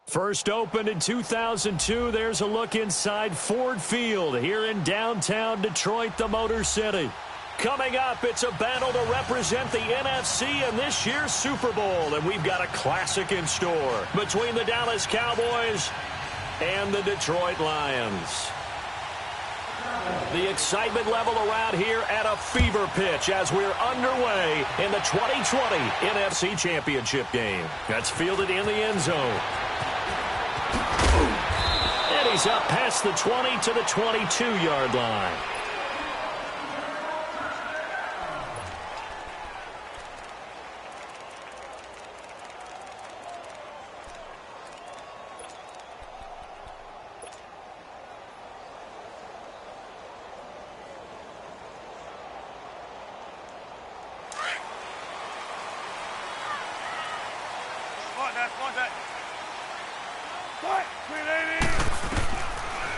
First opened in 2002, there's a look inside Ford Field here in downtown Detroit, the Motor City. Coming up, it's a battle to represent the NFC in this year's Super Bowl, and we've got a classic in store between the Dallas Cowboys and the Detroit Lions. The excitement level around here at a fever pitch as we're underway in the 2020 NFC Championship game. That's fielded in the end zone. And he's up past the 20 to the 22-yard line.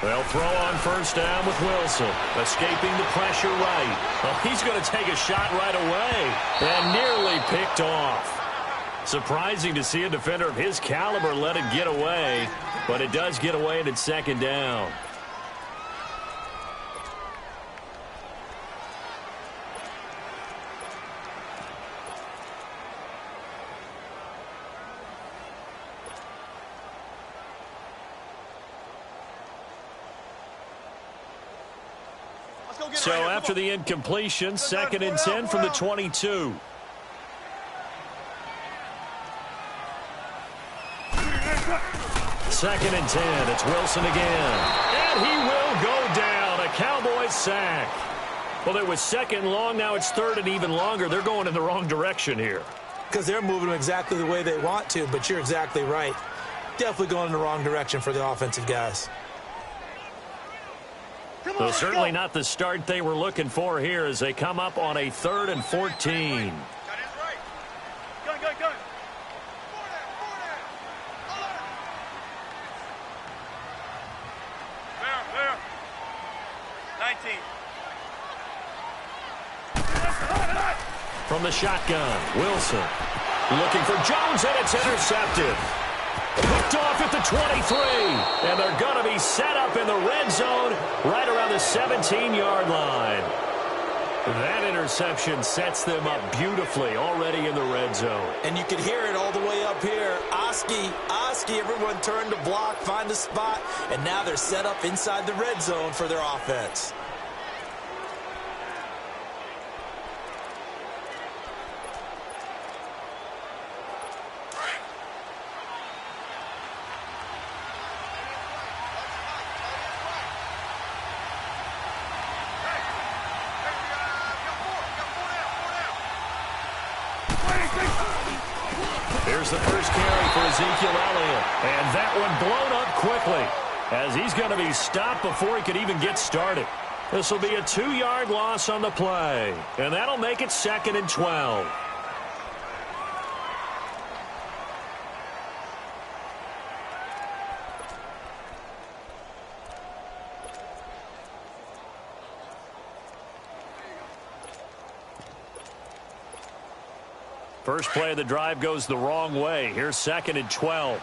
They'll throw on first down with Wilson, escaping the pressure right. Well, he's going to take a shot right away and nearly picked off. Surprising to see a defender of his caliber let it get away, but it does get away and it's second down. So after the incompletion, second and 10 from the 22. Second and 10. It's Wilson again. And he will go down. A Cowboys sack. Well, it was second and long. Now it's third and even longer. They're going in the wrong direction here. Because they're moving exactly the way they want to, but you're exactly right. Definitely going in the wrong direction for the offensive guys. So certainly not the start they were looking for here as they come up on a 3rd and 14. From the shotgun, Wilson looking for Jones, and it's intercepted. Hooked off at the 23, and they're going to be set up in the red zone right around the 17-yard line. That interception sets them up beautifully already in the red zone. And you can hear it all the way up here. Oski, everyone turned to block, find a spot, and now they're set up inside the red zone for their offense. Here's the first carry for Ezekiel Elliott. And that one blown up quickly as he's going to be stopped before he could even get started. This will be a 2-yard loss on the play. And that'll make it 2nd and 12. First play of the drive goes the wrong way. Here's 2nd and 12.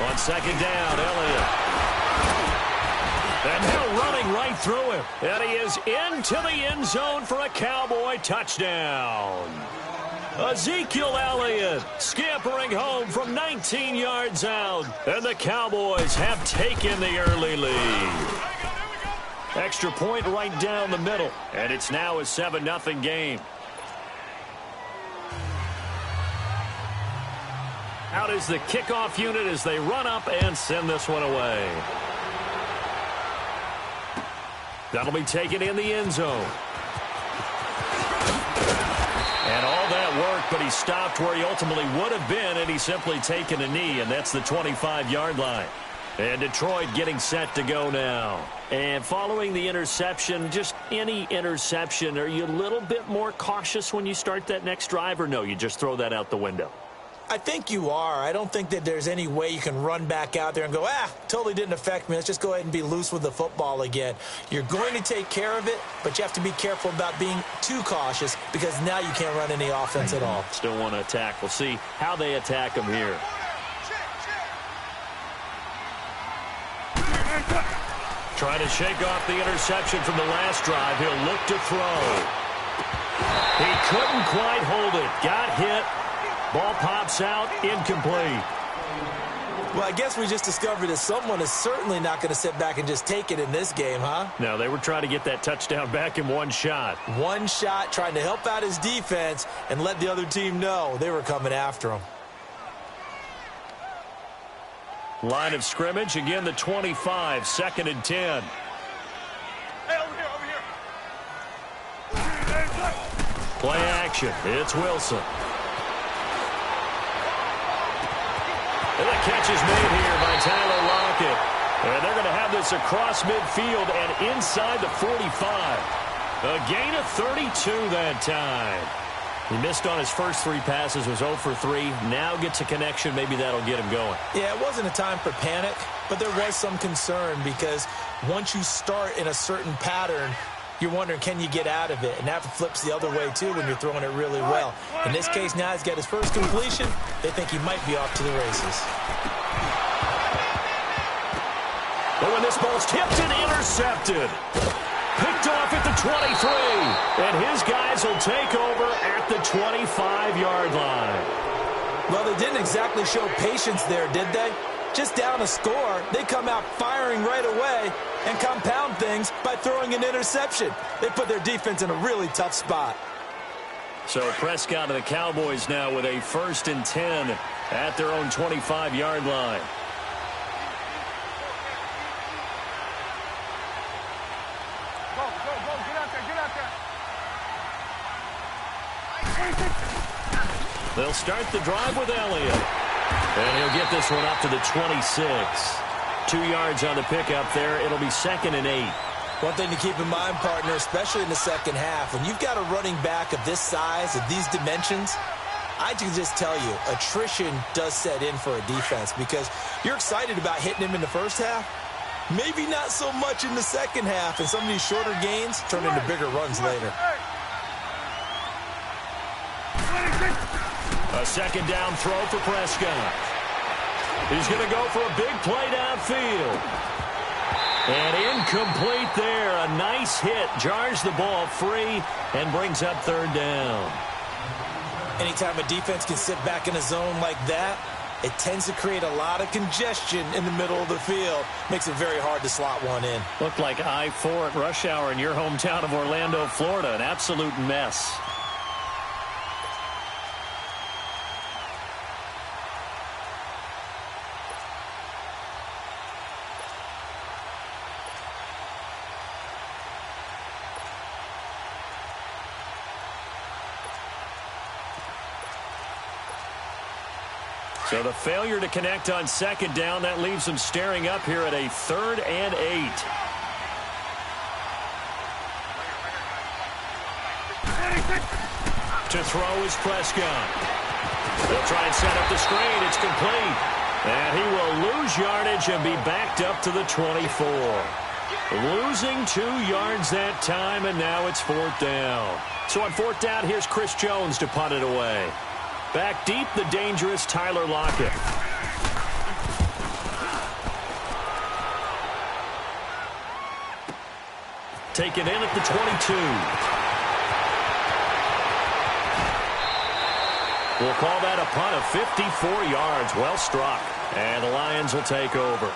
On second down, Elliott. And now running right through him. And he is into the end zone for a Cowboy touchdown. Ezekiel Elliott scampering home from 19 yards out. And the Cowboys have taken the early lead. Extra point right down the middle. And it's now a 7-0 game. Out is the kickoff unit as they run up and send this one away. That'll be taken in the end zone. And all that work, but he stopped where he ultimately would have been, and he's simply taken a knee, and that's the 25-yard line. And Detroit getting set to go now. And following the interception, just any interception, are you a little bit more cautious when you start that next drive, or no, you just throw that out the window? I think you are. I don't think that there's any way you can run back out there and go, totally didn't affect me. Let's just go ahead and be loose with the football again. You're going to take care of it, but you have to be careful about being too cautious because now you can't run any offense at all. Still want to attack. We'll see how they attack him here. Trying to shake off the interception from the last drive. He'll look to throw. He couldn't quite hold it. Got hit. Ball pops out, incomplete. Well, I guess we just discovered that someone is certainly not going to sit back and just take it in this game, huh? No, they were trying to get that touchdown back in one shot. One shot, trying to help out his defense and let the other team know they were coming after him. Line of scrimmage, again the 25, 2nd and 10. Hey, over here. Play action, it's Wilson. And the catch is made here by Tyler Lockett. And they're going to have this across midfield and inside the 45. A gain of 32 that time. He missed on his first 3 passes, was 0 for 3. Now gets a connection. Maybe that'll get him going. Yeah, it wasn't a time for panic, but there was some concern because once you start in a certain pattern, you're wondering, can you get out of it? And that flips the other way, too, when you're throwing it really well. In this case, now he's got his first completion. They think he might be off to the races. But when this ball's tipped and intercepted. Picked off at the 23. And his guys will take over at the 25-yard line. Well, they didn't exactly show patience there, did they? Just down a score, they come out firing right away and compound things by throwing an interception. They put their defense in a really tough spot. So Prescott and the Cowboys now with a 1st and 10 at their own 25-yard line. Go, get out there. They'll start the drive with Elliott. And he'll get this one up to the 26. 2 yards on the pickup there. It'll be 2nd and 8. One thing to keep in mind, partner, especially in the second half, when you've got a running back of this size, of these dimensions, I can just tell you, attrition does set in for a defense because you're excited about hitting him in the first half. Maybe not so much in the second half, and some of these shorter gains turn into bigger runs later. A 2nd down throw for Prescott. He's going to go for a big play downfield. And incomplete there. A nice hit. Jars the ball free and brings up 3rd down. Anytime a defense can sit back in a zone like that, it tends to create a lot of congestion in the middle of the field. Makes it very hard to slot one in. Looked like I-4 at rush hour in your hometown of Orlando, Florida. An absolute mess. So the failure to connect on 2nd down, that leaves them staring up here at a 3rd and 8. To throw is Prescott. They'll try and set up the screen. It's complete. And he will lose yardage and be backed up to the 24. Losing 2 yards that time, and now it's 4th down. So on 4th down, here's Chris Jones to punt it away. Back deep, the dangerous Tyler Lockett. Taken in at the 22. We'll call that a punt of 54 yards. Well struck. And the Lions will take over.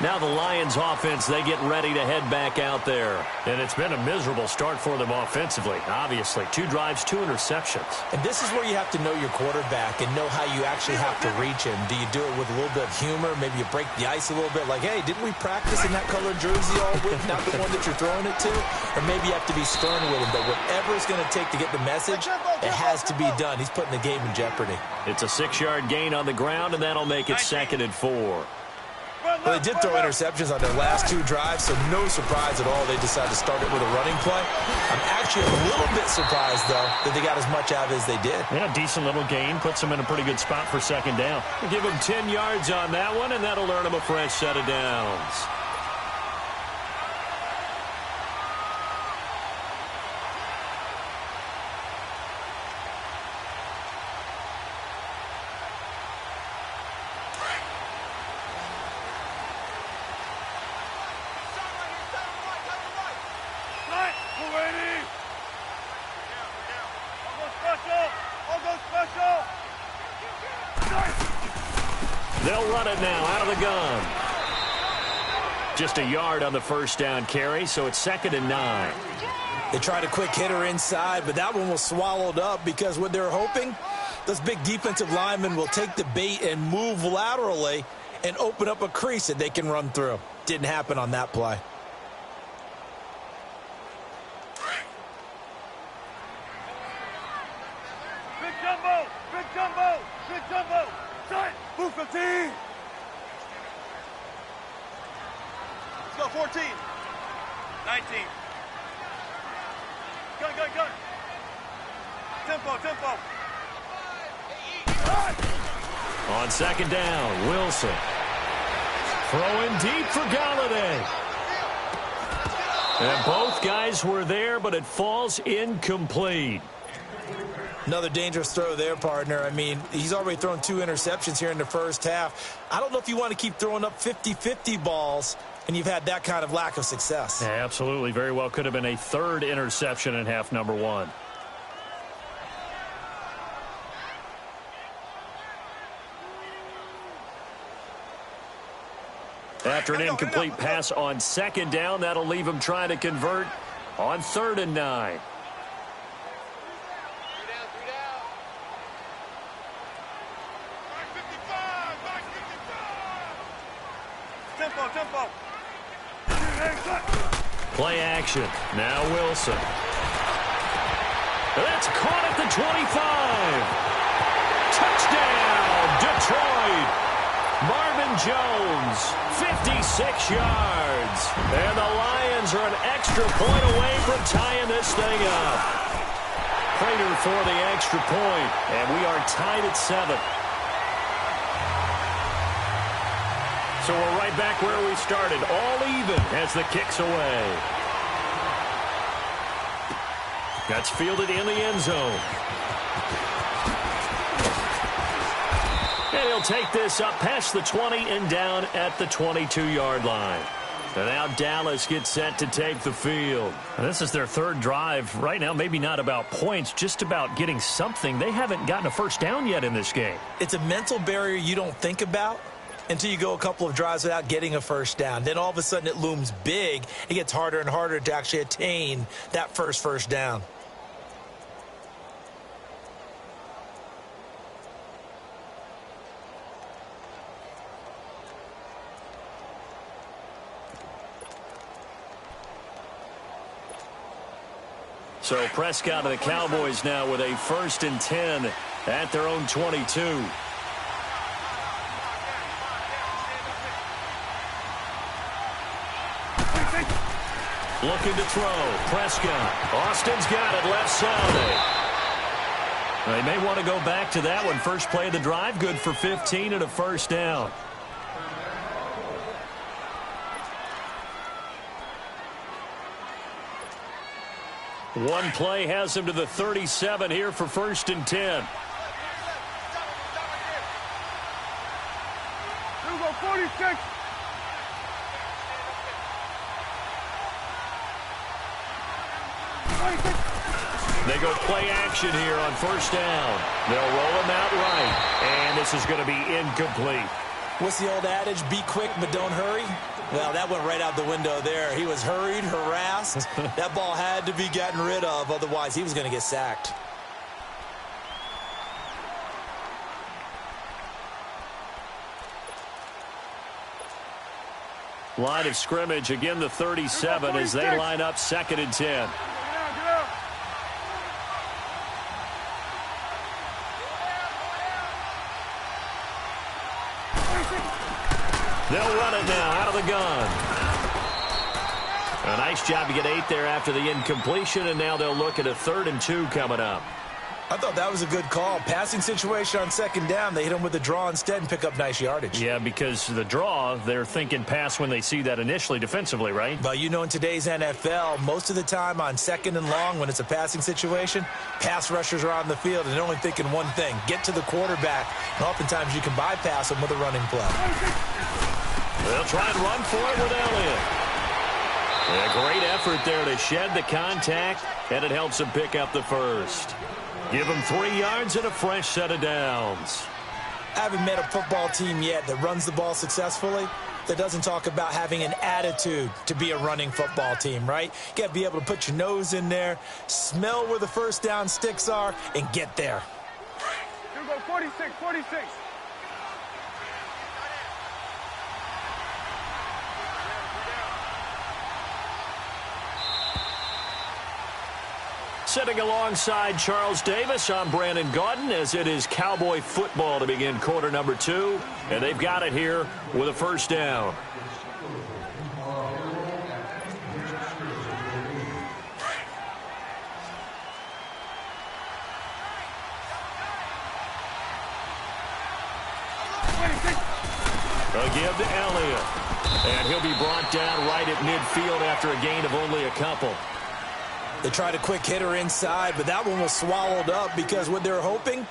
Now the Lions offense, they get ready to head back out there. And it's been a miserable start for them offensively, obviously. 2 drives, 2 interceptions. And this is where you have to know your quarterback and know how you actually have to reach him. Do you do it with a little bit of humor? Maybe you break the ice a little bit like, hey, didn't we practice in that colored jersey all week, not the one that you're throwing it to? Or maybe you have to be stern with him. But whatever it's going to take to get the message, it has to be done. He's putting the game in jeopardy. It's a 6-yard gain on the ground, and that'll make it 2nd and 4. Well, they did throw interceptions on their last 2 drives, so no surprise at all they decided to start it with a running play. I'm actually a little bit surprised, though, that they got as much out of it as they did. Yeah, decent little gain. Puts them in a pretty good spot for second down. We'll give them 10 yards on that one, and that'll earn them a fresh set of downs. They'll run it now out of the gun. Just a yard on the first down carry, so it's 2nd and 9. They tried a quick hitter inside, but that one was swallowed up because what they're hoping, those big defensive linemen will take the bait and move laterally and open up a crease that they can run through. Didn't happen on that play. Big jumbo! Big jumbo! Big jumbo! Tight! Move 15! Let's go, 14. 19. Gun, gun, gun. Tempo, tempo. On 2nd down, Wilson. Throwing deep for Galladay. And both guys were there, but it falls incomplete. Another dangerous throw there, partner. I mean, he's already thrown 2 interceptions here in the first half. I don't know if you want to keep throwing up 50-50 balls, and you've had that kind of lack of success. Yeah, absolutely. Very well could have been a 3rd interception in half number 1. After an incomplete pass on 2nd down, that'll leave him trying to convert on 3rd and 9. Tempo, tempo. Play action. Now Wilson. That's caught at the 25. Touchdown, Detroit. Marvin Jones, 56 yards. And the Lions are an extra point away from tying this thing up. Prater for the extra point, and we are tied at 7. So we're right back where we started, all even as the kick's away. That's fielded in the end zone. And he'll take this up past the 20 and down at the 22-yard line. And now Dallas gets set to take the field. And this is their 3rd drive. Right now, maybe not about points, just about getting something. They haven't gotten a first down yet in this game. It's a mental barrier you don't think about until you go a couple of drives without getting a first down. Then all of a sudden it looms big. It gets harder and harder to actually attain that first down. So Prescott and the Cowboys now with a 1st and 10 at their own 22. Looking to throw. Prescott. Austin's got it left side. They may want to go back to that one. First play of the drive, good for 15 and a first down. One play has him to the 37 here for 1st and 10. Here we go, 46. They go play action here on 1st down. They'll roll him out right, and this is going to be incomplete. What's the old adage? Be quick, but don't hurry. Well, that went right out the window there. He was hurried, harassed. That ball had to be gotten rid of, otherwise he was going to get sacked. Line of scrimmage, again the 37 as they line up 2nd and 10. They'll run it now out of the gun. A nice job to get 8 there after the incompletion, and now they'll look at a 3rd and 2 coming up. I thought that was a good call. Passing situation on 2nd down. They hit him with the draw instead and pick up nice yardage. Yeah, because the draw, they're thinking pass when they see that initially defensively, right? But you know, in today's NFL, most of the time on 2nd and long, when it's a passing situation, pass rushers are on the field and they're only thinking one thing, get to the quarterback. And oftentimes you can bypass them with a running play. They'll try and run for it with Elliott. A great effort there to shed the contact, and it helps him pick up the first. Give him 3 yards and a fresh set of downs. I haven't met a football team yet that runs the ball successfully that doesn't talk about having an attitude to be a running football team, right? You got to be able to put your nose in there, smell where the first down sticks are, and get there. You go 46, 46. Sitting alongside Charles Davis, I'm Brandon Gaudin, as it is Cowboy football to begin quarter number 2. And they've got it here with a first down. A give to Elliott. And he'll be brought down right at midfield after a gain of only a couple. They tried a quick hitter inside, but that one was swallowed up because what they're hoping,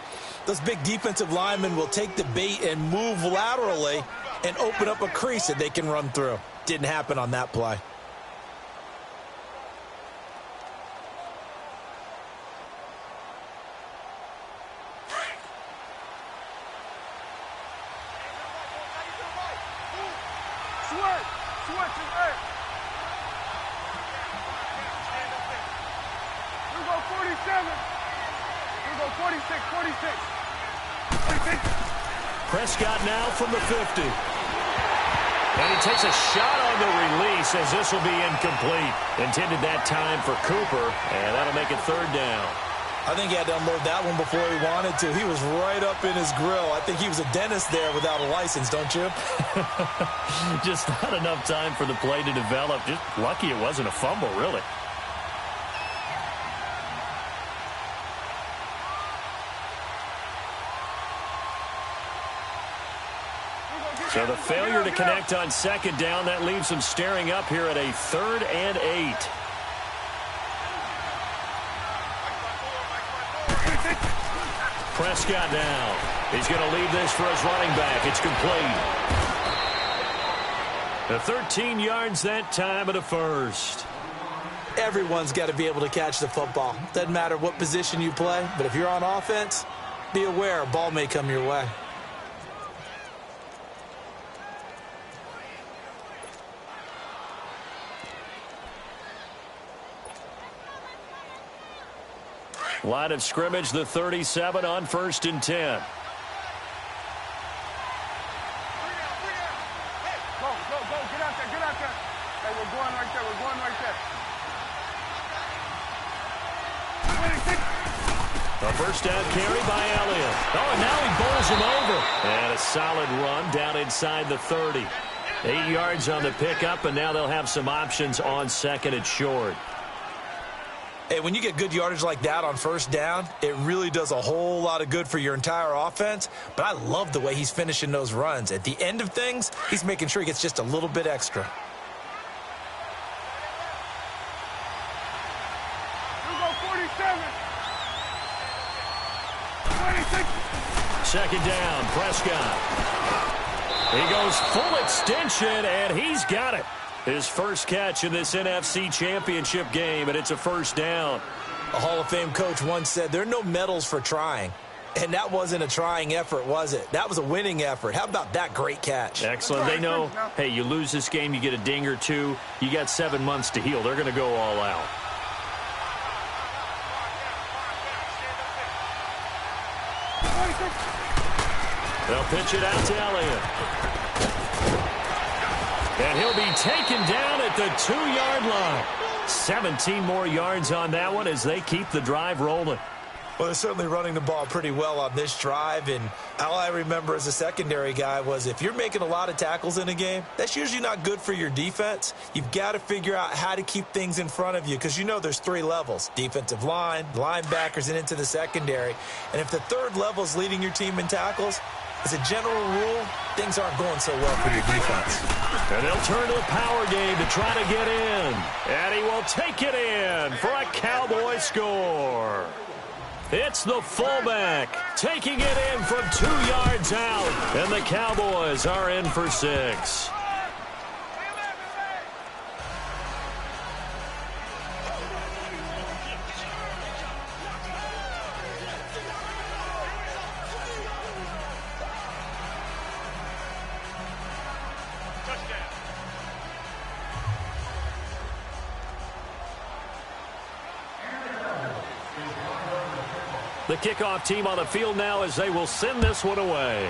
those big defensive linemen will take the bait and move laterally and open up a crease that they can run through. Didn't happen on that play. Prescott now from the 50. And he takes a shot on the release as this will be incomplete. Intended that time for Cooper, and that'll make it 3rd down. I think he had to unload that one before he wanted to. He was right up in his grill. I think he was a dentist there without a license, don't you? Just not enough time for the play to develop. Just lucky it wasn't a fumble, really. So the failure to connect on 2nd down, that leaves them staring up here at a 3rd and 8. Prescott now. He's going to leave this for his running back. It's complete. The 13 yards that time at a first. Everyone's got to be able to catch the football. Doesn't matter what position you play, but if you're on offense, be aware a ball may come your way. Line of scrimmage, the 37 on 1st and 10. Go, get out there, get out there. Hey, we're going right there, we're going right there. A first down carry by Elliott. Oh, and now he bowls him over. And a solid run down inside the 30. 8 yards on the pickup, and now they'll have some options on 2nd and short. Hey, when you get good yardage like that on 1st down, it really does a whole lot of good for your entire offense. But I love the way he's finishing those runs. At the end of things, he's making sure he gets just a little bit extra. You go 47. 26. 2nd down, Prescott. He goes full extension, and he's got it. His first catch in this NFC Championship game, and it's a first down. A Hall of Fame coach once said, there are no medals for trying. And that wasn't a trying effort, was it? That was a winning effort. How about that great catch? Excellent. They know, hey, you lose this game, you get a ding or two. You got 7 months to heal. They're going to go all out. They'll pitch it out to Elliott. And he'll be taken down at the 2-yard line. 17 more yards on that one as they keep the drive rolling. Well, they're certainly running the ball pretty well on this drive, and all I remember as a secondary guy was if you're making a lot of tackles in a game, that's usually not good for your defense. You've got to figure out how to keep things in front of you because you know there's 3 levels, defensive line, linebackers, and into the secondary. And if the third level is leading your team in tackles, as a general rule, things aren't going so well for your defense. And they'll turn to the power game to try to get in. And he will take it in for a Cowboy score. It's the fullback taking it in from 2 yards out. And the Cowboys are in for 6. The kickoff team on the field now as they will send this one away.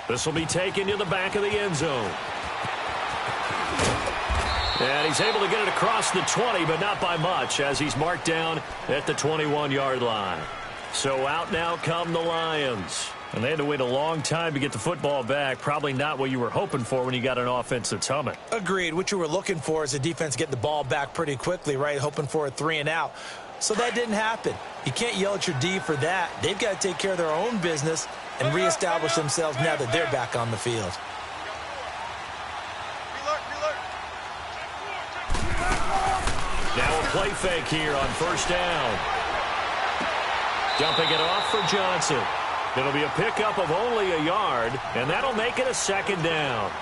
This will be taken to the back of the end zone. And he's able to get it across the 20, but not by much as he's marked down at the 21-yard line. So out now come the Lions. And they had to wait a long time to get the football back. Probably not what you were hoping for when you got an offense that's humming. Agreed. What you were looking for is a defense getting the ball back pretty quickly, right? Hoping for a 3 and out. So that didn't happen. You can't yell at your D for that. They've got to take care of their own business and reestablish themselves now that they're back on the field. Now a play fake here on first down. Dumping it off for Johnson. It'll be a pickup of only a yard, and that'll make it a 2nd down.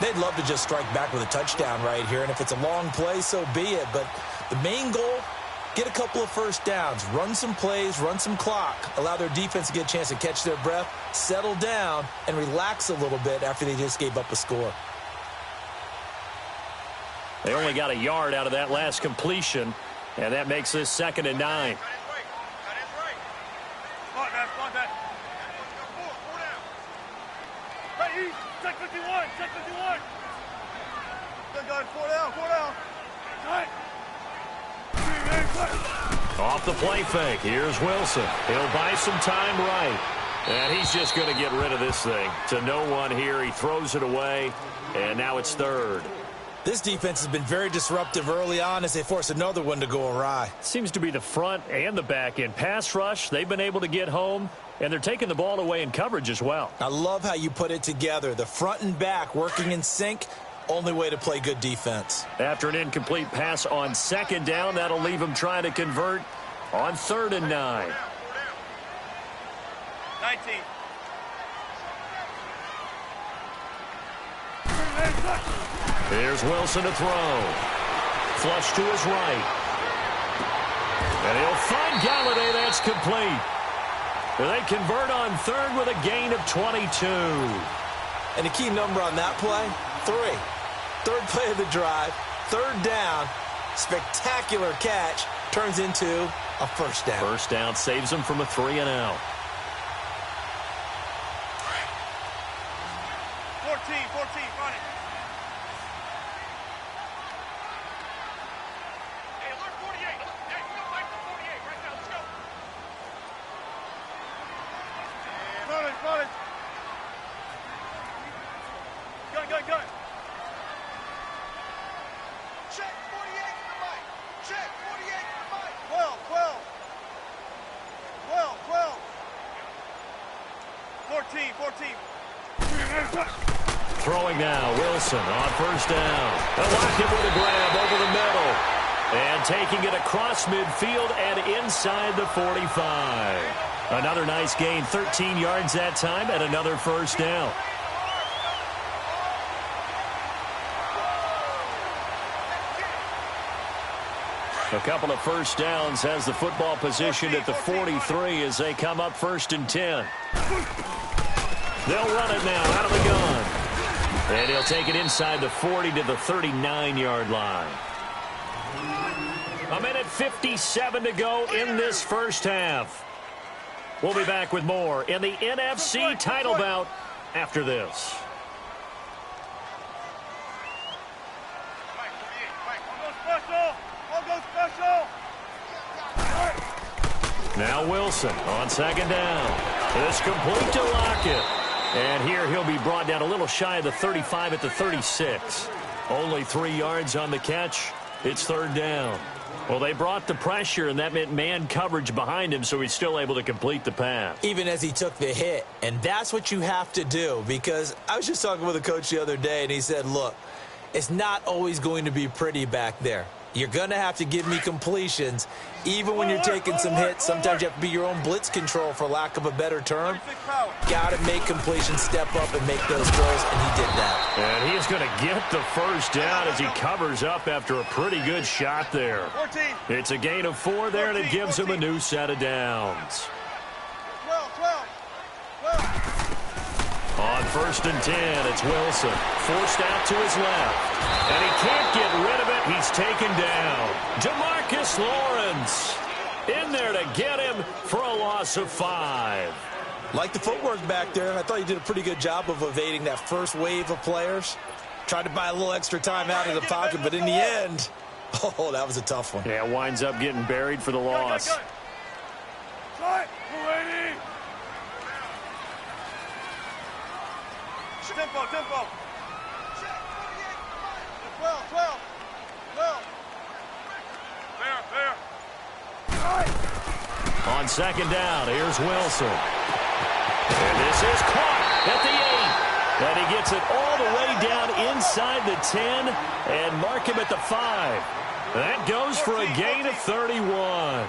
They'd love to just strike back with a touchdown right here, and if it's a long play, so be it. But the main goal, get a couple of first downs, run some plays, run some clock, allow their defense to get a chance to catch their breath, settle down, and relax a little bit after they just gave up a score. They only got a yard out of that last completion, and that makes this 2nd and 9. Check 51, check 51. Good guys, 4 down, 4 down. Right. Off the play fake, here's Wilson. He'll buy some time right. And he's just going to get rid of this thing. To no one here, he throws it away, and now it's 3rd. This defense has been very disruptive early on as they force another one to go awry. Seems to be the front and the back end. Pass rush, they've been able to get home, and they're taking the ball away in coverage as well. I love how you put it together. The front and back working in sync, only way to play good defense. After an incomplete pass on 2nd down, that'll leave them trying to convert on 3rd and 9. 19. Here's Wilson to throw. Flush to his right. And he'll find Galladay. That's complete. They convert on 3rd with a gain of 22. And the key number on that play, 3. 3rd play of the drive, 3rd down, spectacular catch, turns into a 1st down. 1st down saves them from a 3 and out. 14, run it. Hey, alert 48. Hey, we go back to 48 right now. Let's go. Run it. Gun. Check 48 to the right. Check 48 to the right. 12. 14. Throwing now, Wilson on 1st down. They'll lock him with a grab over the middle. And taking it across midfield and inside the 45. Another nice gain, 13 yards that time, and another 1st down. A couple of 1st downs has the football positioned at the 43 as they come up 1st and 10. They'll run it now out of the gun. And he'll take it inside the 40 to the 39-yard line. 1:57 to go in this 1st half. We'll be back with more in the NFC title bout after this. I'll go special. Now Wilson on second down. This complete to Lockett. And here he'll be brought down a little shy of the 35 at the 36. Only 3 yards on the catch. It's third down. Well, they brought the pressure, and that meant man coverage behind him, so he's still able to complete the pass. Even as he took the hit. And that's what you have to do, because I was just talking with a coach the other day, and he said, look, it's not always going to be pretty back there. You're going to have to give me completions. Even when you're taking some hits, sometimes you have to be your own blitz control, for lack of a better term. Got to make completions, step up, and make those throws, and he did that. And he is going to get the first down as he covers up after a pretty good shot there. It's a gain of 4 there, and it gives him a new set of downs. 12. On first and 10, it's Wilson. Forced out to his left. And he can't get rid of it. He's taken down. DeMarcus Lawrence in there to get him for a loss of 5. Like the footwork back there, and I thought he did a pretty good job of evading that first wave of players. Tried to buy a little extra time out of the pocket, but in the end, oh, that was a tough one. Yeah, winds up getting buried for the loss. Tempo. 12. There. On second down, here's Wilson. And this is caught at the 8. And he gets it all the way down inside the 10 and mark him at the 5. That goes for a gain of 31.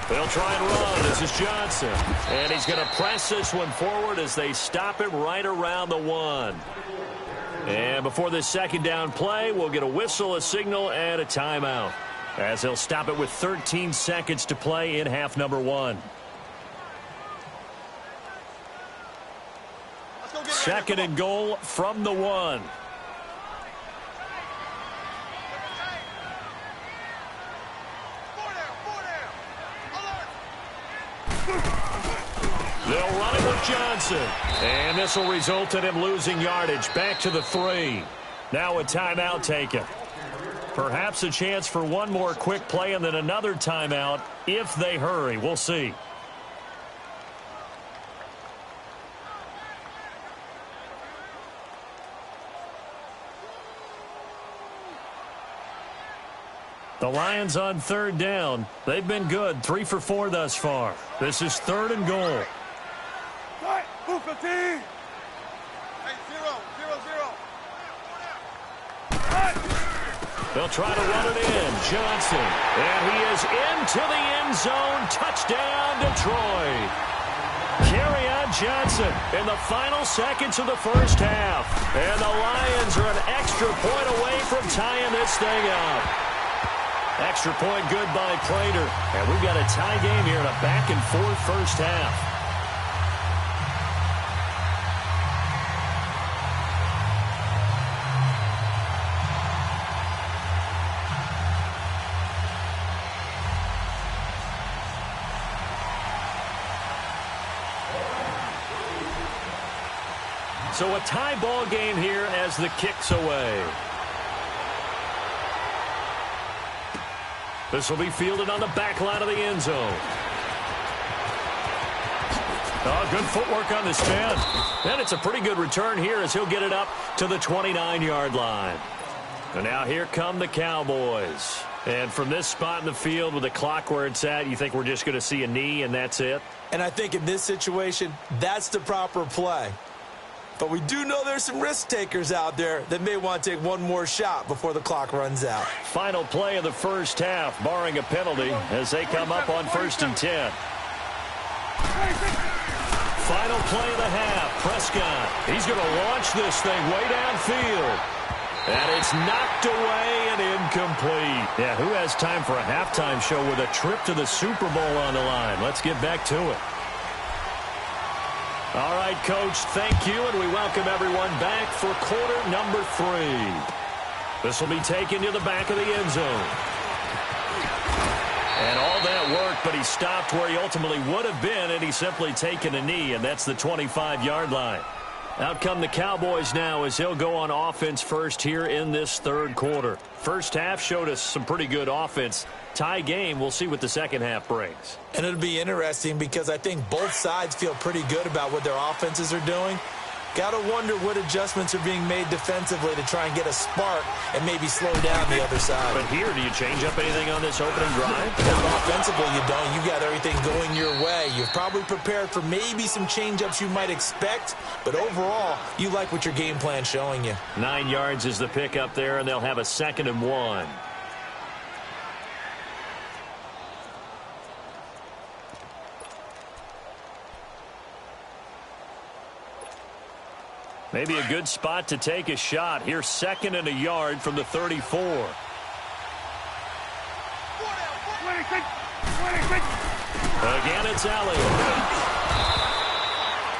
They'll try and run. This is Johnson. And he's going to press this one forward as they stop him right around the 1. And before this second down play, we'll get a whistle, a signal, and a timeout, as he'll stop it with 13 seconds to play in half number 1. Second and goal from the 1. They'll run it with Johnson. And this will result in him losing yardage back to the 3. Now a timeout taken. Perhaps a chance for one more quick play and then another timeout if they hurry. We'll see. The Lions on third down. They've been good, 3 for 4 thus far. This is third and goal. They'll try to run it in. Johnson. And he is into the end zone. Touchdown, Detroit. Kerryon Johnson in the final seconds of the first half. And the Lions are an extra point away from tying this thing up. Extra point good by Prater. And we've got a tie game here in a back-and-forth first half. So a tie ball game here as the kick's away. This will be fielded on the back line of the end zone. Oh, good footwork on the spin. And it's a pretty good return here as he'll get it up to the 29-yard line. And now here come the Cowboys. And from this spot in the field with the clock where it's at, you think we're just going to see a knee and that's it? And I think in this situation, that's the proper play. But we do know there's some risk takers out there that may want to take one more shot before the clock runs out. Final play of the first half, barring a penalty, as they come up on 1st and 10. Final play of the half, Prescott. He's going to launch this thing way downfield. And it's knocked away and incomplete. Yeah, who has time for a halftime show with a trip to the Super Bowl on the line? Let's get back to it. All right, Coach, thank you, and we welcome everyone back for quarter number 3. This will be taken to the back of the end zone. And all that work start, but he stopped where he ultimately would have been, and he's simply taken a knee, and that's the 25-yard line. Out come the Cowboys now as he'll go on offense first here in this third quarter. First half showed us some pretty good offense. Tie game, we'll see what the second half brings. And it'll be interesting because I think both sides feel pretty good about what their offenses are doing. Got to wonder what adjustments are being made defensively to try and get a spark and maybe slow down the other side. But here, do you change up anything on this opening drive? Well, offensively, you don't. You got everything going your way. You've probably prepared for maybe some change-ups you might expect, but overall, you like what your game plan's showing you. 9 yards is the pickup there, and they'll have a 2nd and 1. Maybe a good spot to take a shot. Here's 2nd and a yard from the 34. Again, it's Elliott.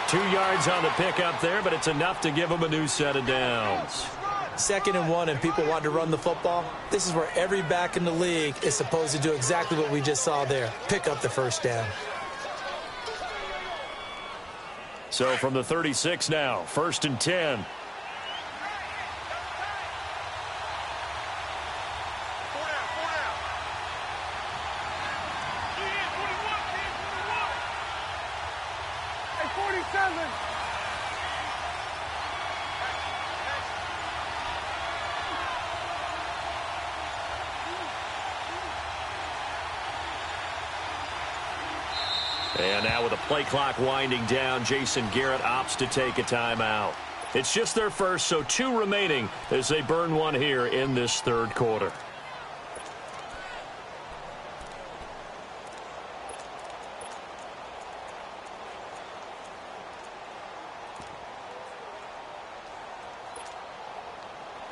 2 yards on the pickup there, but it's enough to give him a new set of downs. 2nd and 1, and people want to run the football. This is where every back in the league is supposed to do exactly what we just saw there. Pick up the first down. So from the 36 now, 1st and 10. And now with the play clock winding down, Jason Garrett opts to take a timeout. It's just their first, so 2 remaining as they burn one here in this third quarter.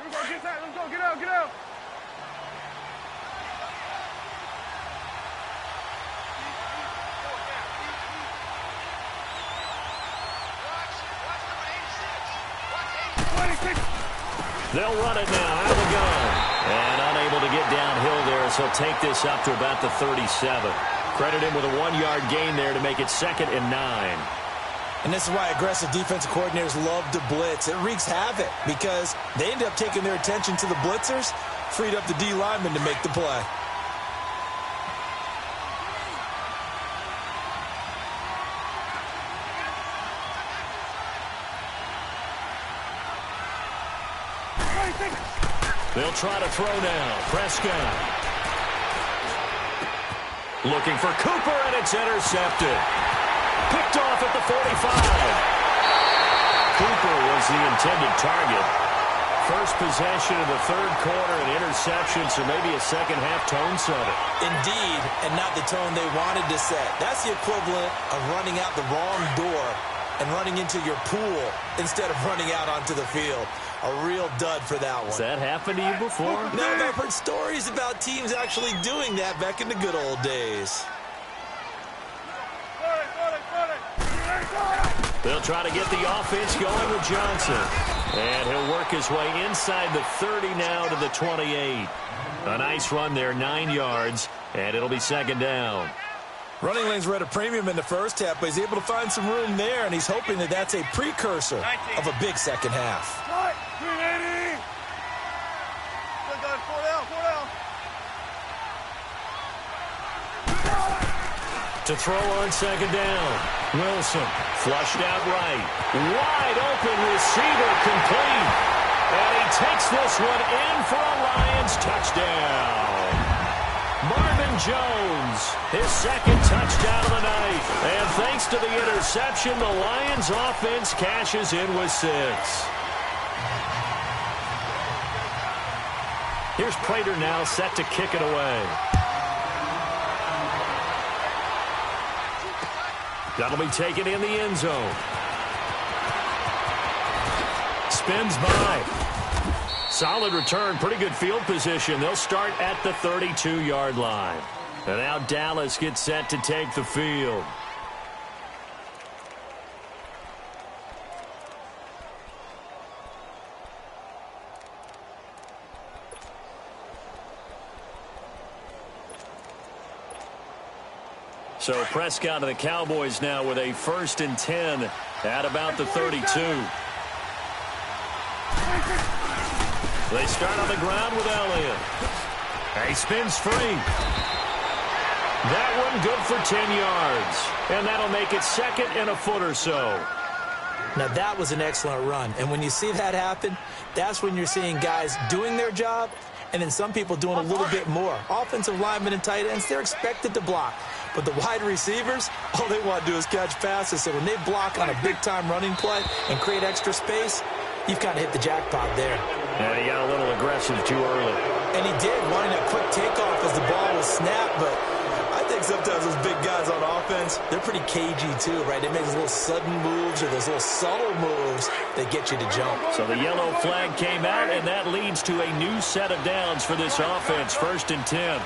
Let's go, get out, get out. They'll run it now out of the gun. And unable to get downhill there, so he'll take this up to about the 37. Credit him with a 1-yard gain there to make it 2nd and 9. And this is why aggressive defensive coordinators love to blitz. It wreaks havoc because they end up taking their attention to the blitzers, freed up the D lineman to make the play. They'll try to throw now. Prescott. Looking for Cooper, and it's intercepted. Picked off at the 45. Cooper was the intended target. First possession of the third quarter, an interception, so maybe a second-half tone setter. Indeed, and not the tone they wanted to set. That's the equivalent of running out the wrong door and running into your pool instead of running out onto the field. A real dud for that one. Has that happened to you before? No, but I've heard stories about teams actually doing that back in the good old days. They'll try to get the offense going with Johnson. And he'll work his way inside the 30 now to the 28. A nice run there, 9 yards, and it'll be 2nd down. Running lanes were at a premium in the first half, but he's able to find some room there, and he's hoping that that's a precursor of a big second half. 380. Good guys, 4 down, 4 down. To throw on 2nd down. Wilson flushed out right. Wide open receiver complete. And he takes this one in for a Lions touchdown. Marvin Jones, his 2nd touchdown of the night. And thanks to the interception, the Lions offense cashes in with 6. Here's Prater now set to kick it away. That'll be taken in the end zone. Spins by. Solid return, pretty good field position. They'll start at the 32-yard line. And now Dallas gets set to take the field. So Prescott of the Cowboys now with a 1st and 10 at about the 32. They start on the ground with Elliott. He spins free. That one good for 10 yards. And that'll make it 2nd and a foot or so. Now, that was an excellent run. And when you see that happen, that's when you're seeing guys doing their job and then some people doing a little bit more. Offensive linemen and tight ends, they're expected to block. But the wide receivers, all they want to do is catch passes. So when they block on a big-time running play and create extra space, you've kind of hit the jackpot there. And he got a little aggressive too early. And he did, wanting a quick takeoff as the ball was snapped. But I think sometimes those big guys on offense, they're pretty cagey too, right? They make those little sudden moves or those little subtle moves that get you to jump. So the yellow flag came out, and that leads to a new set of downs for this offense. 1st and 10.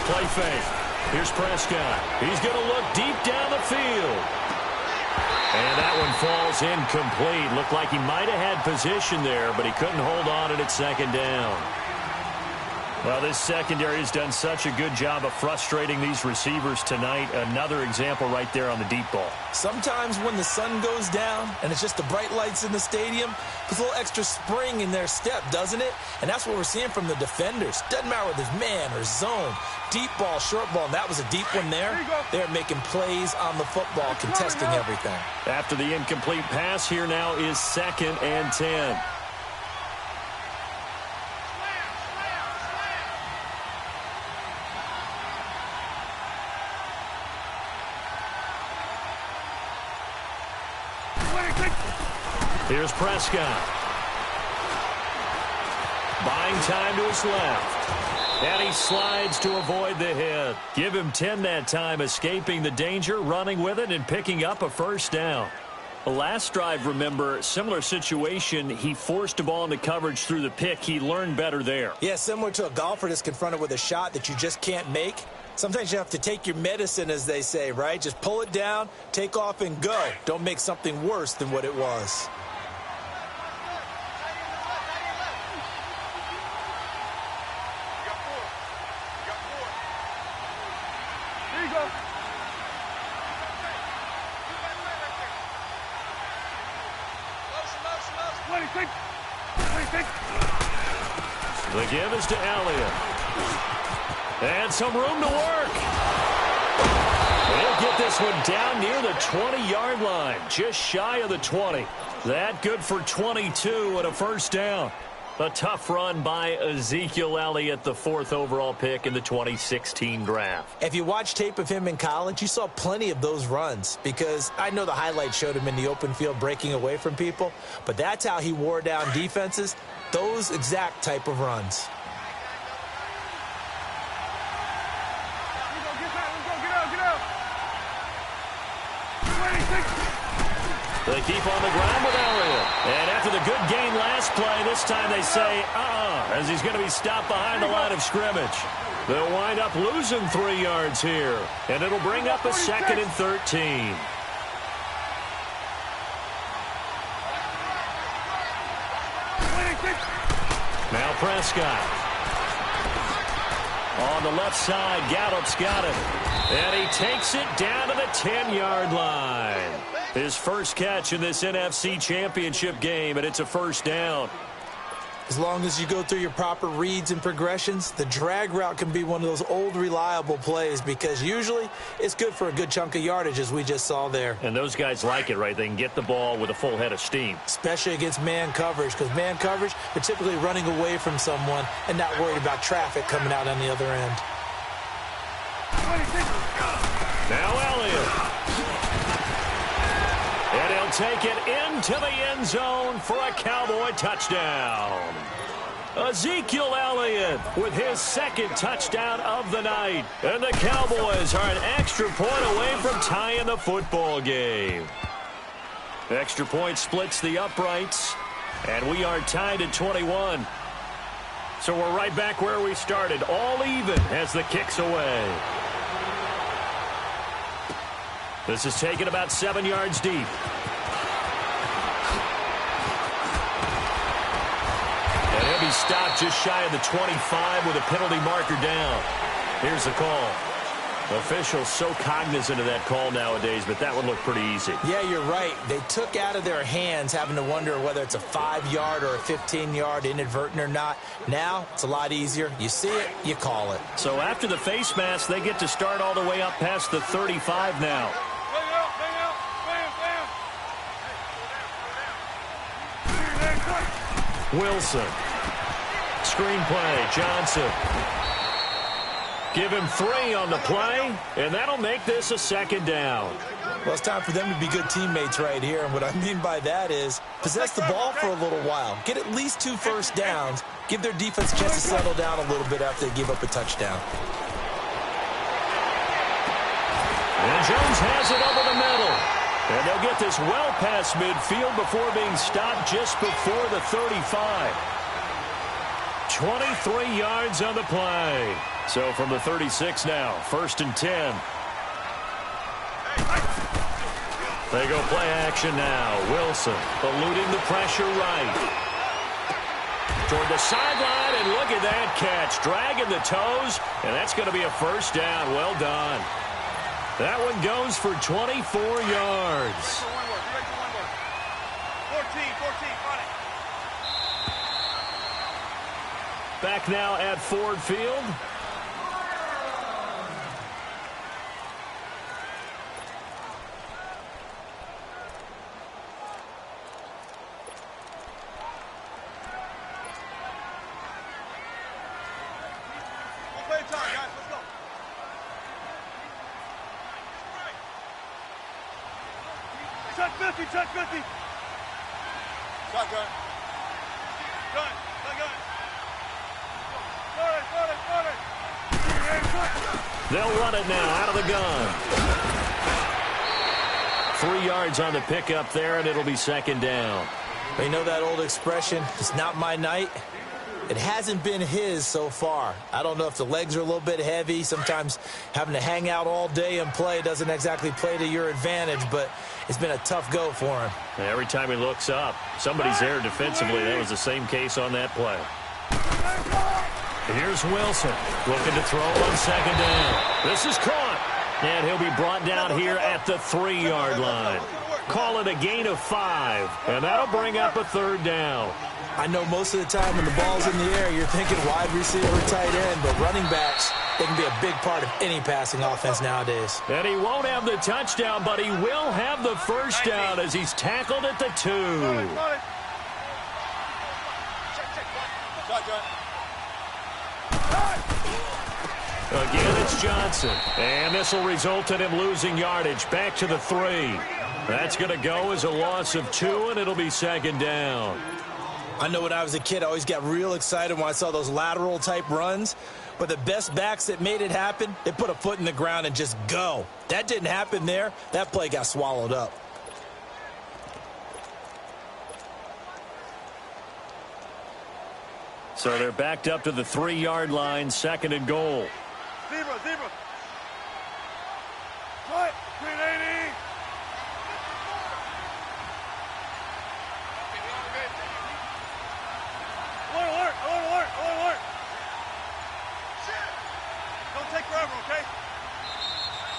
Play fake. Here's Prescott. He's going to look deep down the field. And that one falls incomplete. Looked like he might have had position there, but he couldn't hold on at 2nd down. Well, this secondary has done such a good job of frustrating these receivers tonight. Another example right there on the deep ball. Sometimes when the sun goes down and it's just the bright lights in the stadium, there's a little extra spring in their step, doesn't it? And that's what we're seeing from the defenders. Doesn't matter whether it's man or zone, deep ball, short ball, and that was a deep one there. They're making plays on the football, contesting everything. After the incomplete pass, here now is 2nd and 10. Here's Prescott. Buying time to his left. And he slides to avoid the hit. Give him 10 that time, escaping the danger, running with it, and picking up a 1st down. The last drive, remember, similar situation. He forced a ball into coverage through the pick. He learned better there. Yeah, similar to a golfer that's confronted with a shot that you just can't make. Sometimes you have to take your medicine, as they say, right? Just pull it down, take off, and go. Don't make something worse than what it was. The give is to Elliott. And some room to work. They'll get this one down near the 20-yard line, just shy of the 20. That good for 22 and a 1st down. A tough run by Ezekiel Elliott, the 4th overall pick in the 2016 draft. If you watch tape of him in college, you saw plenty of those runs, because I know the highlights showed him in the open field breaking away from people, but that's how he wore down defenses, those exact type of runs. They keep on the ground with Elliott. And after the good gain last play, this time they say, as he's going to be stopped behind the line of scrimmage. They'll wind up losing 3 yards here. And it'll bring up a 2nd and 13. Now Prescott. On the left side, Gallup's got it. And he takes it down to the 10-yard line. His first catch in this NFC Championship game, and it's a 1st down. As long as you go through your proper reads and progressions, the drag route can be one of those old reliable plays, because usually it's good for a good chunk of yardage, as we just saw there. And those guys like it, right? They can get the ball with a full head of steam. Especially against man coverage, because man coverage, they're typically running away from someone and not worried about traffic coming out on the other end. Now Elliott. And he'll take it into the end zone for a Cowboy touchdown. Ezekiel Elliott with his 2nd touchdown of the night. And the Cowboys are an extra point away from tying the football game. Extra point splits the uprights. And we are tied at 21. So we're right back where we started. All even as the kick's away. This is taken about 7 yards deep. And he'll be stopped just shy of the 25 with a penalty marker down. Here's the call. Officials so cognizant of that call nowadays, but that would look pretty easy. Yeah, you're right. They took out of their hands having to wonder whether it's a 5-yard or a 15-yard inadvertent or not. Now, it's a lot easier. You see it, you call it. So after the face mask, they get to start all the way up past the 35 now. Wilson. Screenplay, Johnson. Give him 3 on the play, and that'll make this a second down. Well, it's time for them to be good teammates right here, and what I mean by that is possess the ball for a little while. Get at least 2 first downs. Give their defense a chance to settle down a little bit after they give up a touchdown. And Jones has it over the middle. And they'll get this well past midfield before being stopped just before the 35. 23 yards on the play. So from the 36 now, 1st and 10. They go play action now. Wilson eluding the pressure right. Toward the sideline, and look at that catch. Dragging the toes, and that's going to be a first down. Well done. That one goes for 24 yards. 14, run it. Back now at Ford Field. We'll play time, guys. Let's go. Check 50, check 50. Shotgun. Gun, gun. They'll run it now out of the gun. 3 yards on the pickup there, and it'll be second down. You know that old expression, it's not my night? It hasn't been his so far. I don't know if the legs are a little bit heavy. Sometimes having to hang out all day and play doesn't exactly play to your advantage, but it's been a tough go for him. Every time he looks up, somebody's there defensively. That was the same case on that play. Here's Wilson looking to throw on second down. This is caught, and he'll be brought down here at the 3-yard line. Call it a gain of 5, and that'll bring up a third down. I know most of the time when the ball's in the air, you're thinking wide receiver, tight end, but running backs, they can be a big part of any passing offense nowadays. And he won't have the touchdown, but he will have the first down as he's tackled at the 2. Again, it's Johnson. And this will result in him losing yardage back to the 3. That's going to go as a loss of 2, and it'll be second down. I know when I was a kid, I always got real excited when I saw those lateral-type runs. But the best backs that made it happen, they put a foot in the ground and just go. That didn't happen there. That play got swallowed up. So they're backed up to the 3-yard line, 2nd and goal. Zebra. Cut. 380. Alert. Don't take forever, okay?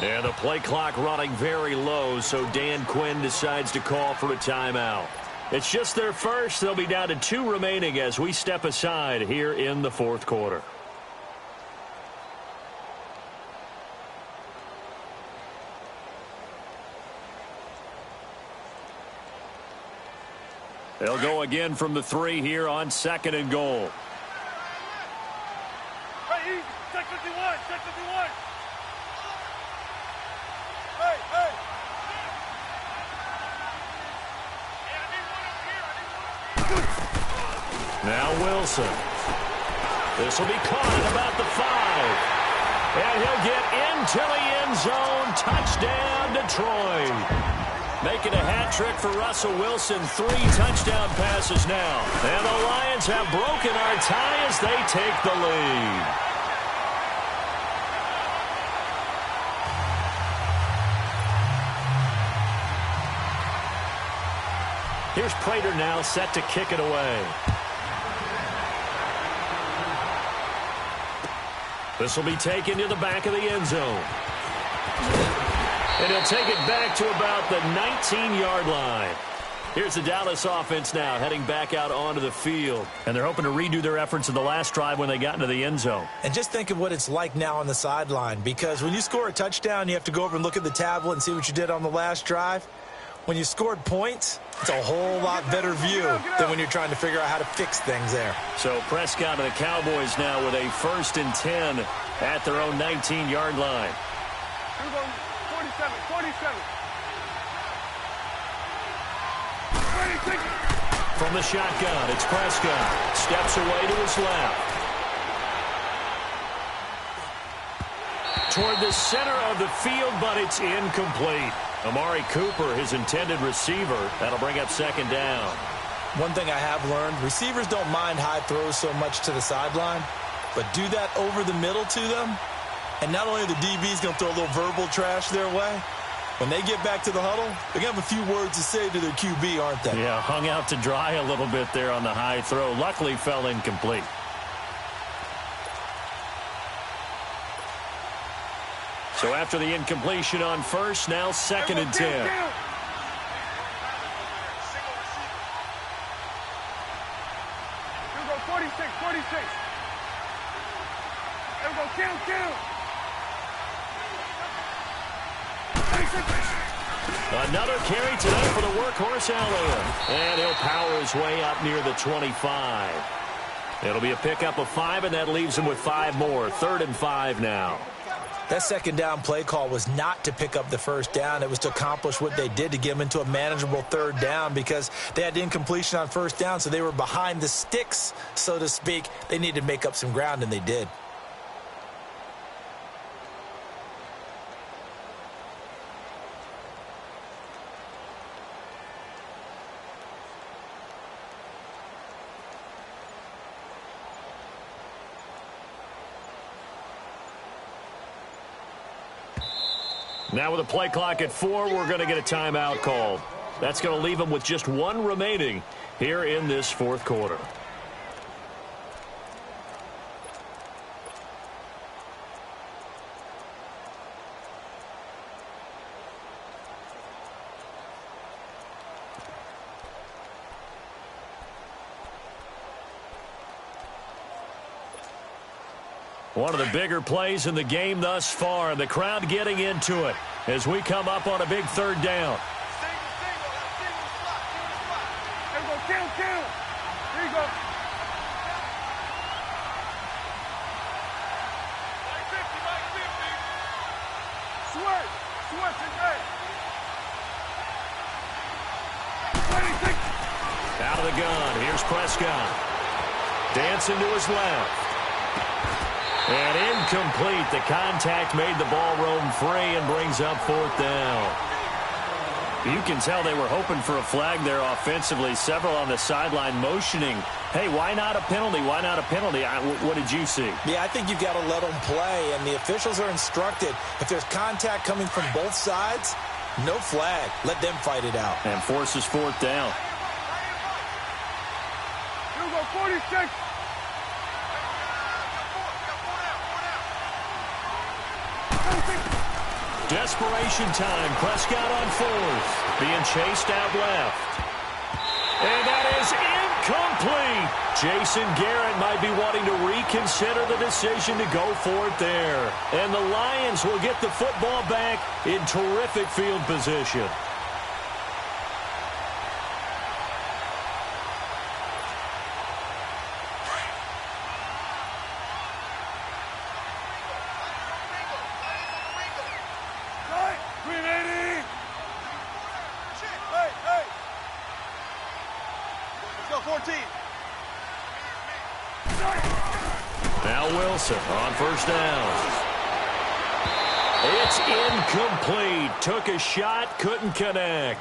And the play clock running very low, so Dan Quinn decides to call for a timeout. It's just their first. They'll be down to 2 remaining as we step aside here in the 4th quarter. They'll go again from the 3 here on 2nd and goal. Hey, easy. Check 51. Hey. Now Wilson. This will be caught at about the 5. And he'll get into the end zone. Touchdown, Detroit. Making a hat trick for Russell Wilson. 3 touchdown passes now. And the Lions have broken our tie as they take the lead. Here's Prater now set to kick it away. This will be taken to the back of the end zone. And he'll take it back to about the 19-yard line. Here's the Dallas offense now heading back out onto the field. And they're hoping to redo their efforts in the last drive when they got into the end zone. And just think of what it's like now on the sideline, because when you score a touchdown, you have to go over and look at the tablet and see what you did on the last drive. When you scored points, it's a whole lot better view than when you're trying to figure out how to fix things there. So Prescott and the Cowboys now with a 1st and 10 at their own 19-yard line. Here we go. 47, 47. From the shotgun, it's Prescott. Steps away to his left. Toward the center of the field, but it's incomplete. Amari Cooper, his intended receiver. That'll bring up 2nd down. One thing I have learned, receivers don't mind high throws so much to the sideline, but do that over the middle to them, and not only are the DBs going to throw a little verbal trash their way, when they get back to the huddle, they're going to have a few words to say to their QB, aren't they? Yeah, hung out to dry a little bit there on the high throw. Luckily fell incomplete. So after the incompletion on 1st, now 2nd and 10. Here we go. 46, 46. Here we go. Kill. Another carry tonight for the workhorse Elliott. And he'll power his way up near the 25. It'll be a pickup of 5, and that leaves him with 5 more. 3rd and 5 now. That 2nd down play call was not to pick up the 1st down. It was to accomplish what they did to get them into a manageable 3rd down, because they had incompletion on 1st down, so they were behind the sticks, so to speak. They needed to make up some ground, and they did. Now with a play clock at 4, we're going to get a timeout called. That's going to leave them with just 1 remaining here in this 4th quarter. One of the bigger plays in the game thus far, and the crowd getting into it as we come up on a big 3rd down. Single spot. Here we go. Kill. Here you go. 50. Sweat today. 26. Out of the gun. Here's Prescott. Dancing to his left. And incomplete. The contact made the ball roam free and brings up 4th down. You can tell they were hoping for a flag there offensively. Several on the sideline motioning, hey, why not a penalty? Why not a penalty? What did you see? Yeah, I think you've got to let them play, and the officials are instructed, if there's contact coming from both sides, no flag. Let them fight it out. And forces 4th down. Here we go. 46. Desperation time. Prescott on 4th. Being chased out left. And that is incomplete. Jason Garrett might be wanting to reconsider the decision to go for it there. And the Lions will get the football back in terrific field position. Now Wilson on 1st down. It's incomplete. Took a shot, couldn't connect.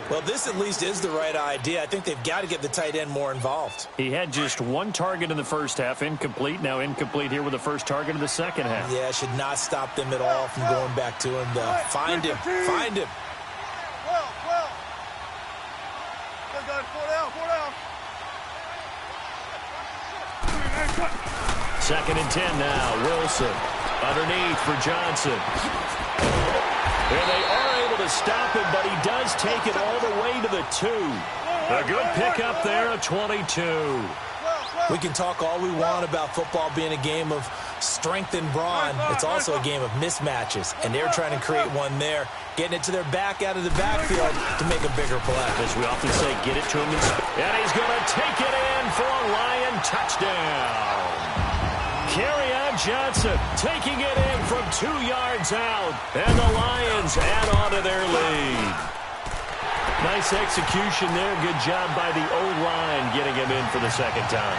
Well, this at least is the right idea. I think they've got to get the tight end more involved. He had just 1 target in the 1st half, incomplete. Now incomplete here with the 1st target of the 2nd half. Yeah, should not stop them at all from going back to him, though. Find him. Find him. Well. Good, 4 down. 2nd and 10 now. Wilson underneath for Johnson. And they are able to stop him, but he does take it all the way to the 2. A good pickup there, a 22. We can talk all we want about football being a game of strength and brawn. It's also a game of mismatches, and they're trying to create one there, getting it to their back out of the backfield to make a bigger play. As we often say, get it to him. And he's going to take it in for a Lion touchdown. Kerryon Johnson taking it in from 2 yards out, and the Lions add on to their lead. Nice execution there. Good job by the O-line getting him in for the 2nd time.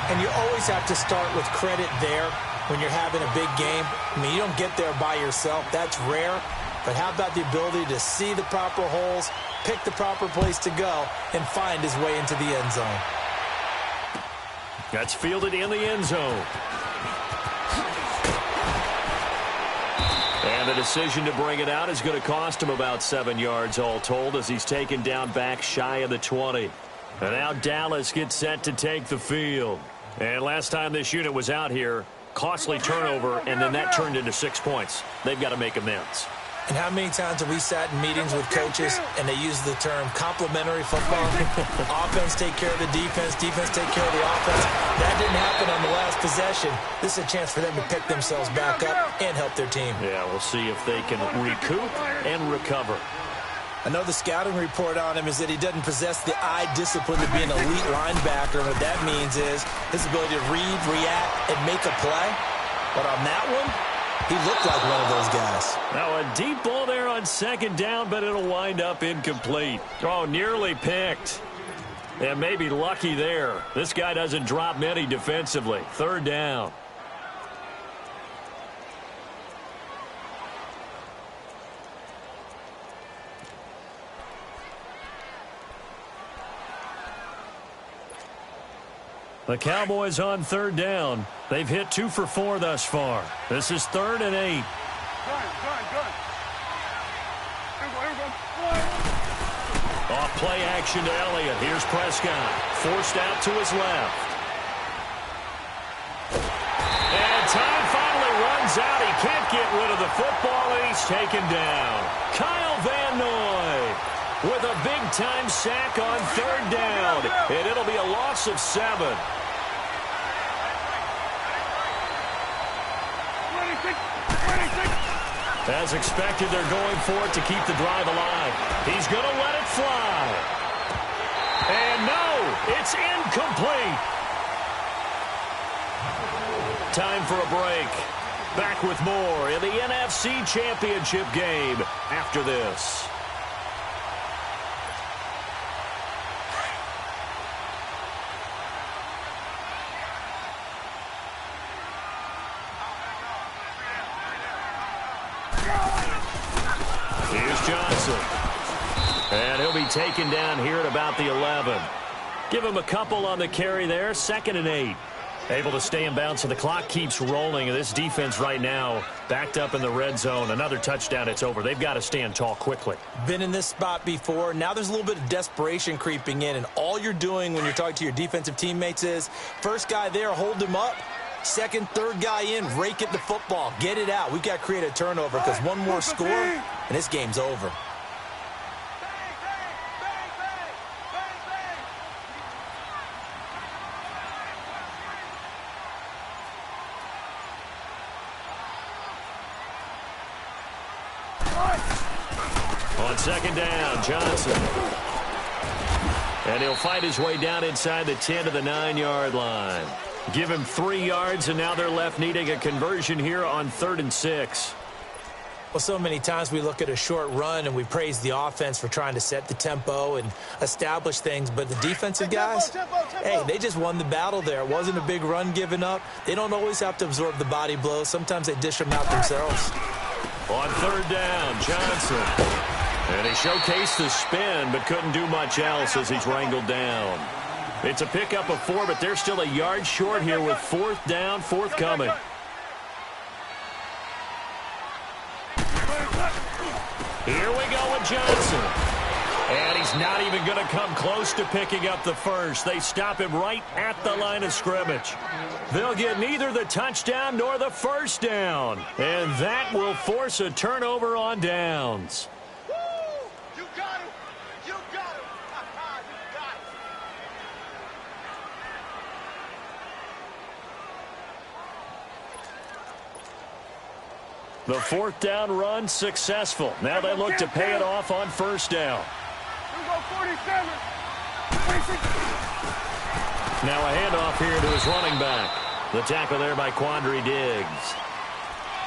And you always have to start with credit there when you're having a big game. I mean, you don't get there by yourself. That's rare. But how about the ability to see the proper holes, pick the proper place to go, and find his way into the end zone? That's fielded in the end zone. And the decision to bring it out is going to cost him about 7 yards all told as he's taken down back shy of the 20. And now Dallas gets set to take the field. And last time this unit was out here, costly turnover, and then that turned into 6 points. They've got to make amends. And how many times have we sat in meetings with coaches and they use the term complementary football? Offense take care of the defense, defense take care of the offense. That didn't happen on the last possession. This is a chance for them to pick themselves back up and help their team. Yeah, we'll see if they can recoup and recover. I know the scouting report on him is that he doesn't possess the eye discipline to be an elite linebacker. What that means is his ability to read, react, and make a play. But on that one, he looked like one of those guys. Now a deep ball there on 2nd down, but it'll wind up incomplete. Oh, nearly picked. And maybe lucky there. This guy doesn't drop many defensively. 3rd down. The Cowboys on 3rd down. They've hit 2 for 4 thus far. This is 3rd and 8. Off play action to Elliott. Here's Prescott. Forced out to his left. And time finally runs out. He can't get rid of the football, and he's taken down. Kyle Van Noy with a big-time sack on 3rd down. And it'll be a loss of 7. As expected, they're going for it to keep the drive alive. He's going to let it fly. And no, it's incomplete. Time for a break. Back with more in the NFC Championship game after this. Here's Johnson. And he'll be taken down here at about the 11. Give him a couple on the carry there. 2nd and 8. Able to stay in bounds, so the clock keeps rolling. This defense right now backed up in the red zone. Another touchdown, it's over. They've got to stand tall quickly. Been in this spot before. Now there's a little bit of desperation creeping in, and all you're doing when you're talking to your defensive teammates is first guy there, hold him up. 2nd, 3rd guy in, rake at the football. Get it out. We've got to create a turnover because one more score, and this game's over. On 2nd down, Johnson. And he'll fight his way down inside the 10 to the 9-yard line. Give him 3 yards, and now they're left needing a conversion here on 3rd and 6. Well, so many times we look at a short run and we praise the offense for trying to set the tempo and establish things, but the defensive guys, hey, they just won the battle there. It wasn't a big run given up. They don't always have to absorb the body blows. Sometimes they dish them out themselves. On 3rd down, Johnson. And he showcased the spin, but couldn't do much else as he's wrangled down. It's a pickup of 4, but they're still a yard short here with 4th down, forthcoming. Here we go with Johnson. And he's not even going to come close to picking up the first. They stop him right at the line of scrimmage. They'll get neither the touchdown nor the first down. And that will force a turnover on downs. You got him. You got him. You got it. The fourth down run successful. Now they look to pay it off on first down. We go 47. Now a handoff here to his running back. The tackle there by Quandre Diggs.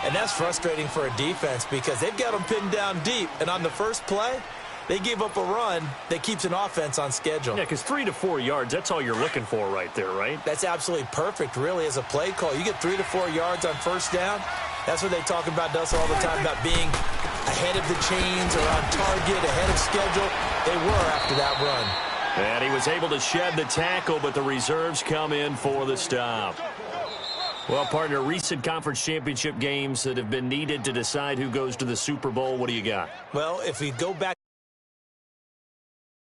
And that's frustrating for a defense because they've got them pinned down deep. And on the first play, they gave up a run that keeps an offense on schedule. Yeah, because 3 to 4 yards, that's all you're looking for right there, right? That's absolutely perfect, really, as a play call. You get 3 to 4 yards on first down. That's what they talk about us all the time, about being ahead of the chains or on target, ahead of schedule. They were after that run. And he was able to shed the tackle, but the reserves come in for the stop. Well, partner, recent conference championship games that have been needed to decide who goes to the Super Bowl, what do you got? Well, if we go back